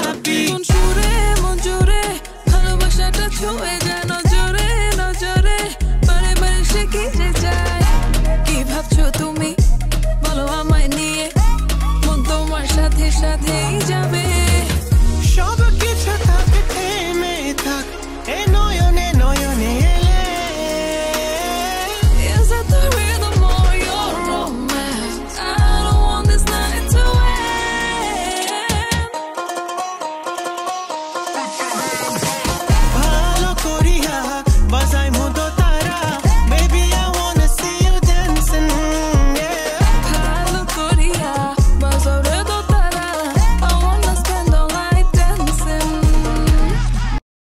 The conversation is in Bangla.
happy. মন জুড়ে ভালোবাসাটা ছুঁয়ে যায় নজরে নজরে বারে বারে সে কি যে যায় কি ভাবছো তুমি বলো আমায় নিয়ে মন তোমার সাথে সাথেই যাবে সব কিছু থাক থেমে থাক এ নয়নে নয়নে এলে Is that the rhythm or your romance? I don't want this night to end. ভালো করিয়া বাজায়